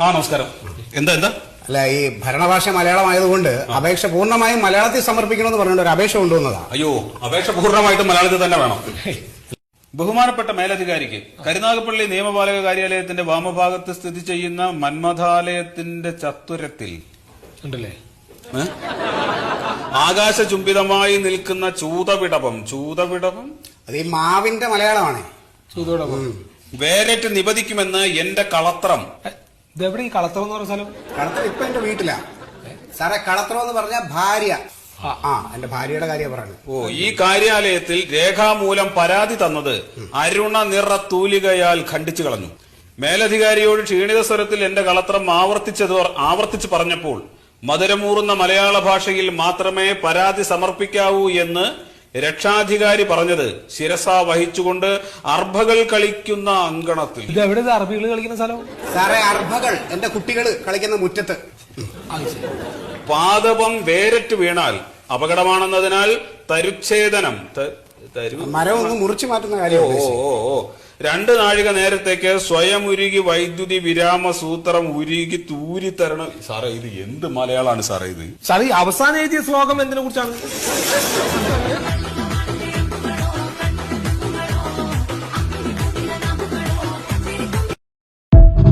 ആ നമസ്കാരം. എന്താ അല്ല, ഈ ഭരണഭാഷ മലയാളമായതുകൊണ്ട് അപേക്ഷ പൂർണ്ണമായും മലയാളത്തിൽ സമർപ്പിക്കണമെന്ന് പറഞ്ഞുകൊണ്ട് ഒരു അപേക്ഷ കൊണ്ടുവന്നതാണ്. അയ്യോ, അപേക്ഷ പൂർണ്ണമായിട്ടും മലയാളത്തിൽ തന്നെ വേണം. ബഹുമാനപ്പെട്ട മേലധികാരിക്ക് കരുനാഗപ്പള്ളി നിയമപാലക കാര്യാലയത്തിന്റെ വാമഭാഗത്ത് സ്ഥിതി ചെയ്യുന്ന മന്മഥാലയത്തിന്റെ ചത്തുരത്തിൽ ഉണ്ടല്ലേ ആകാശചുംബിതമായി നിൽക്കുന്ന ചൂതവിടവം അത് ഈ മാവിന്റെ മലയാളമാണ്. വേരറ്റ് നിപതിക്കുമെന്ന് എന്റെ കളത്രം. ഇതെവിടെ ഈ കളത്രം എന്ന് പറഞ്ഞ സ്ഥലം? കളത്രം ഇപ്പൊ എന്റെ വീട്ടിലാ സാറേ. കളത്രം എന്ന് പറഞ്ഞ ഭാര്യ. എന്റെ ഭാര്യയുടെ കാര്യം പറയുന്നത്. ഓ, ഈ കാര്യാലയത്തിൽ രേഖാമൂലം പരാതി തന്നത് അരുണ നിറ തൂലികയാൽ ഖണ്ഡിച്ചു കളഞ്ഞു. മേലധികാരിയോട് ക്ഷീണിത സ്വരത്തിൽ എന്റെ കളത്രം ആവർത്തിച്ചു പറഞ്ഞപ്പോൾ മധുരമൂറുന്ന മലയാള ഭാഷയിൽ മാത്രമേ പരാതി സമർപ്പിക്കാവൂ എന്ന് രക്ഷാധികാരി പറഞ്ഞത് ശിരസാ വഹിച്ചുകൊണ്ട് അർഭകൾ കളിക്കുന്ന അങ്കണത്തിൽ. ഇത് എവിടെ അർബികൾ കളിക്കുന്ന സ്ഥലം? സാറേ, അർഭകൾ എന്റെ കുട്ടികൾ കളിക്കുന്ന മുറ്റത്ത്. പാദപം വേരറ്റ് വീണാൽ അപകടമാണെന്നതിനാൽ തരുച്ഛേദനം മരം ഒന്ന് മുറിച്ചു മാറ്റുന്ന കാര്യം. 2 നാഴിക നേരത്തേക്ക് സ്വയം ഉരുകി വൈദ്യുതി വിരാമ സൂത്രം ഉരുകി തൂരിത്തരണം. സാറേ, ഇത് എന്ത് മലയാളമാണ് സാറേ ഇത്? സാറേ, അവസാനം എഴുതിയ ശ്ലോകം എന്തിനെ കുറിച്ചാണ്?